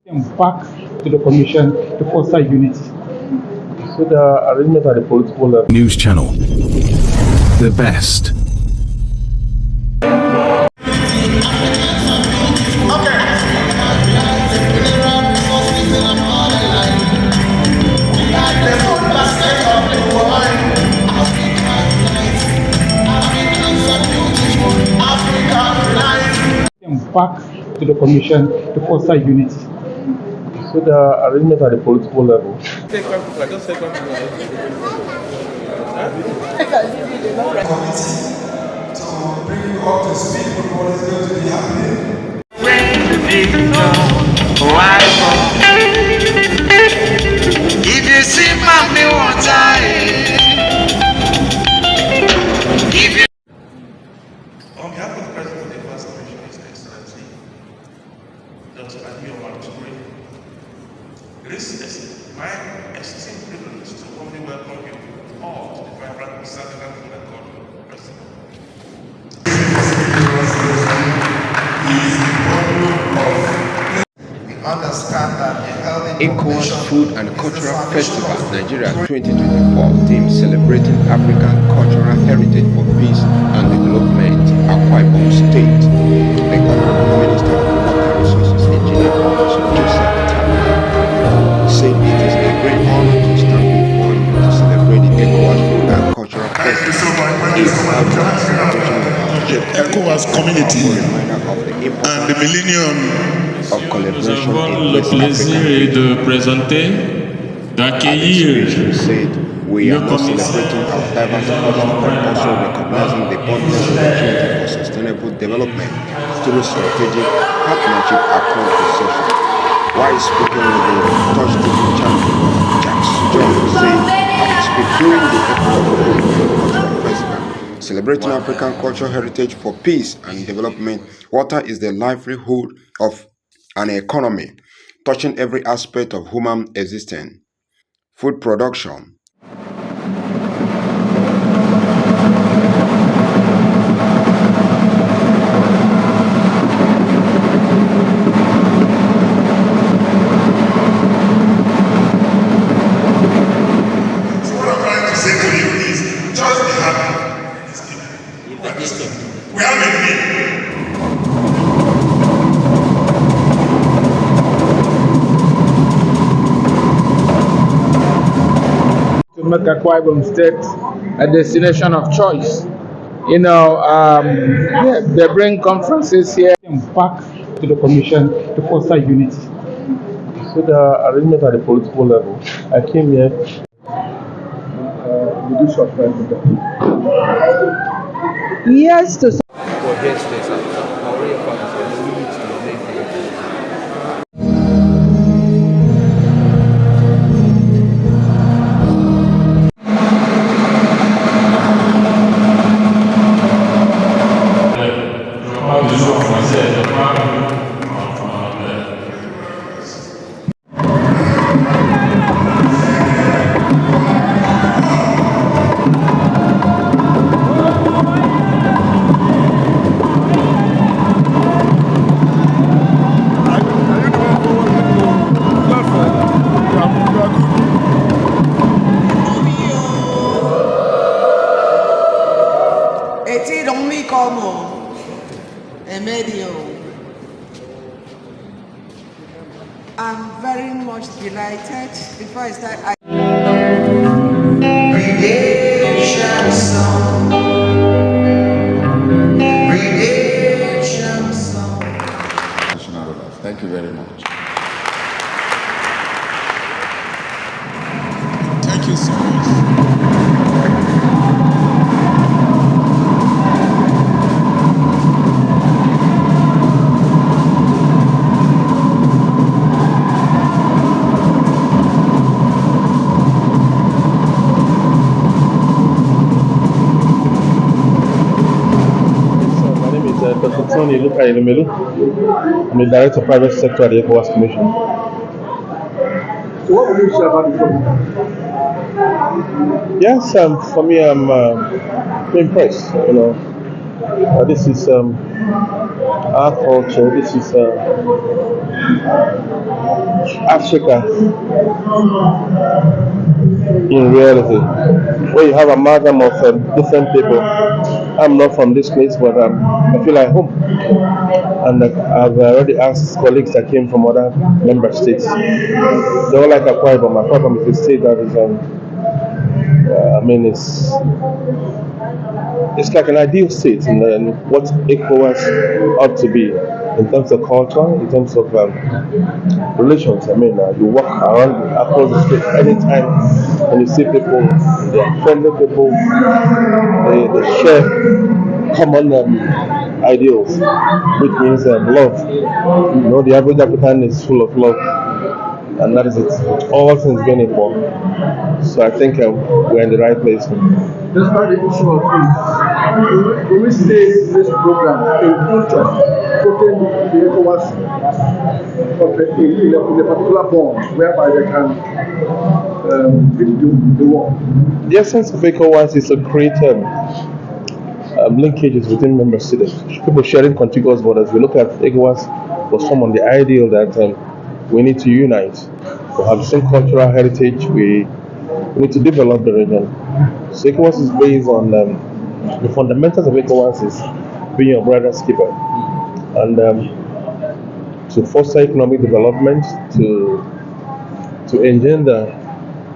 back to the Commission to foster unity. So the arrangement at the political level. News channel. The best. Back to the Commission to foster unity. So the arrangement at the political level. Committee to bring you up to speed with what is going to be happening. If you see mommy one time, on behalf of the President of the ECOWAS Commission, His Excellency, Dr. Admiral Marturi, it is my esteemed privilege to warmly welcome you all to the vibrant Southern Food and Culture Festival. We understand that the health ECOWAS Food and Cultural Festival Nigeria 2024 theme celebrating African cultural heritage for peace and development, Akwa Ibom State. The Honorable Minister of Water Resources, Engineer Professor Joseph Tama, said it is a great honor to stand before you to celebrate the ECOWAS Food and Cultural Festival. ECOWAS community and the millennium of collaboration Nous avons le plaisir de présenter, d'accueillir we are not celebrating our diverse culture but also recognizing the boundless opportunity for sustainable development through strategic partnership across the session. While speaking with the touch-taking champion, Jacques John said, after during the Cultural Festival, celebrating African cultural heritage for peace and development, water is the livelihood of an economy, touching every aspect of human existence. Food production, we have a need. To make Akwa Ibom State a destination of choice. They bring conferences here. Back to the Commission to foster unity. So the arrangement at the political level. I came here. We do short time. Yes, to I'm very much delighted. Before I start, redemption song, redemption song. Thank you very much. Thank you so much. Dr. ELUMELU. I'm the Director of Private Sector at the ECOWAS Commission. So what will you say about the community? Yes, for me, I'm impressed. This is our culture. This is Africa in reality, where you have amalgam of different people. I'm not from this place, but I feel like home. And I've already asked colleagues that came from other member states. They all like Akwa Ibom. Akwa Ibom is a state that is, it's like an ideal state in what ECOWAS ought to be in terms of culture, in terms of relations. You walk around across the state anytime and you see people, they are friendly people, they share common ideals, which means love. The average African is full of love, and that is it. All things being equal. So I think we're in the right place. Despite the issue of peace, when we say this program in future, putting the ECOWAS in a particular bond whereby they can beat the war. The essence of ECOWAS is to create linkages within member states. People sharing contiguous borders. We look at ECOWAS was formed on the ideal that we need to unite. We have the same cultural heritage. We need to develop the region. So ECOWAS is based on the fundamentals of ECOWAS is being your brother's keeper, and to foster economic development, to engender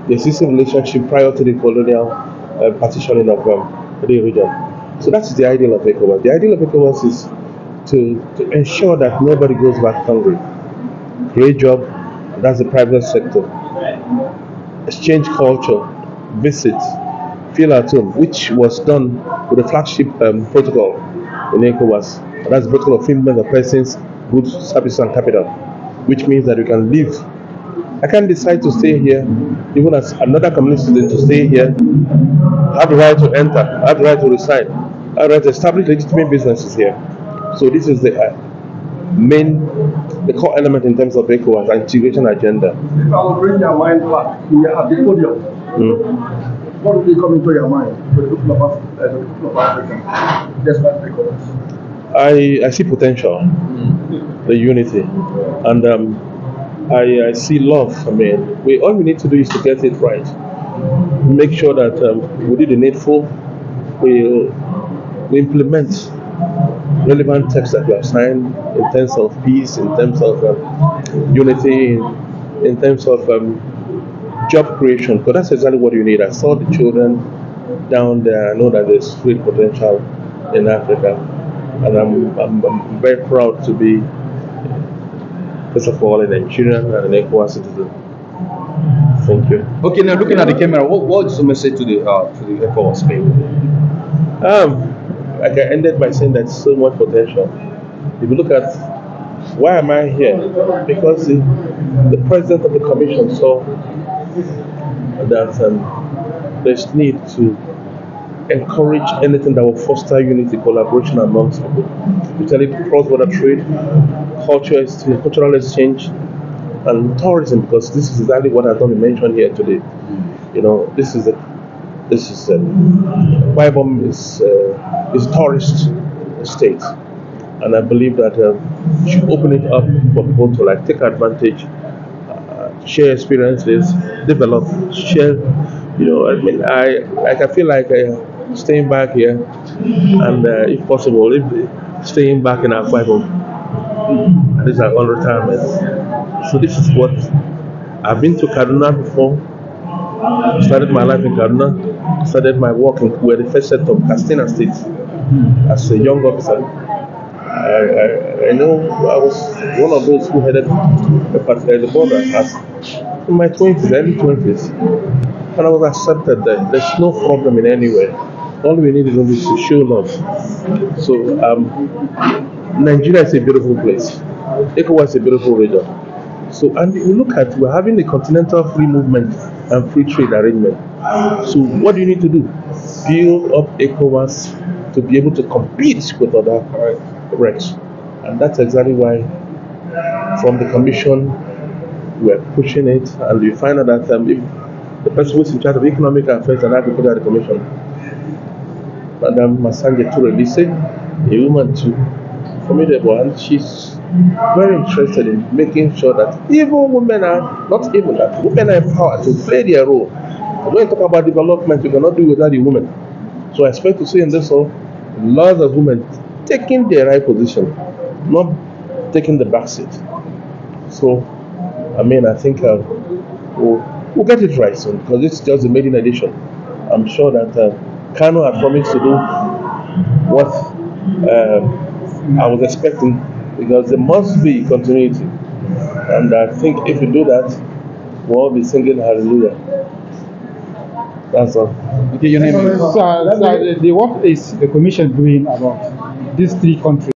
the existing relationship prior to the colonial partitioning of the region. So that's the ideal of ECOWAS. The ideal of ECOWAS is to ensure that nobody goes back hungry. Create job, that's the private sector. Exchange culture, visit, feel at home, which was done with the flagship protocol in ECOWAS. That's the protocol of free movement of persons, goods, services, and capital, which means that you can live. I can decide to stay here, even as another community student, to stay here. I have the right to enter, I have the right to reside, I have the right to establish legitimate businesses here. So this is the core element in terms of ECOWAS, the integration agenda. If I will bring your mind back, we are at the podium. What will be coming to your mind for the people of Africa, despite ECOWAS? I see potential, the unity, and I see love. All we need to do is to get it right. Make sure that we do the needful. We implement relevant texts that we have signed in terms of peace, in terms of unity, in terms of job creation, because that's exactly what you need. I saw the children down there. I know that there's great potential in Africa, and I'm very proud to be, first of all, a Nigerian and an ECOWAS citizen. Thank you. Okay, now looking at the camera, what's the message to the ECOWAS people? Like I ended by saying there's so much potential. If you look at why am I here? Because the president of the commission saw that there's need to encourage anything that will foster unity, collaboration amongst people, especially cross-border trade, cultural exchange, and tourism. Because this is exactly what has not been mentioned here today. This is Akwa Ibom is a tourist state, and I believe that we should open it up for people to take advantage, share experiences, develop, share. I feel like staying back here, and if possible, staying back in Akwa Ibom. This is on retirement. So this is what I've been to Kaduna before. Started my life in Kaduna. Started my work in we were the first set of Katsina State as a young officer. I know I was one of those who headed the border in my 20s, early 20s, and I was accepted there. There's no problem in anywhere. All we need is only to show love. So Nigeria is a beautiful place. ECOWAS is a beautiful region. So, and we look at, we're having a continental free movement and free trade arrangement. So what do you need to do? Build up ECOWAS to be able to compete with other reps. And that's exactly why from the commission we're pushing it, and we find out that if the person who's in charge of economic affairs and agriculture at the commission, Madam Masanje Turelise, a woman too formidable, and she's very interested in making sure that even women are, not even that, women are empowered to play their role. When you talk about development, you cannot do it without the women. So I expect to see in this all lots of women taking their right position, not taking the back seat. So, I mean, I think we'll get it right soon because it's just the maiden edition. I'm sure that Kano had promised to do what I was expecting because there must be continuity. And I think if you do that, we'll all be singing hallelujah. That's all. Okay, your name is. So, what is the Commission doing about these three countries?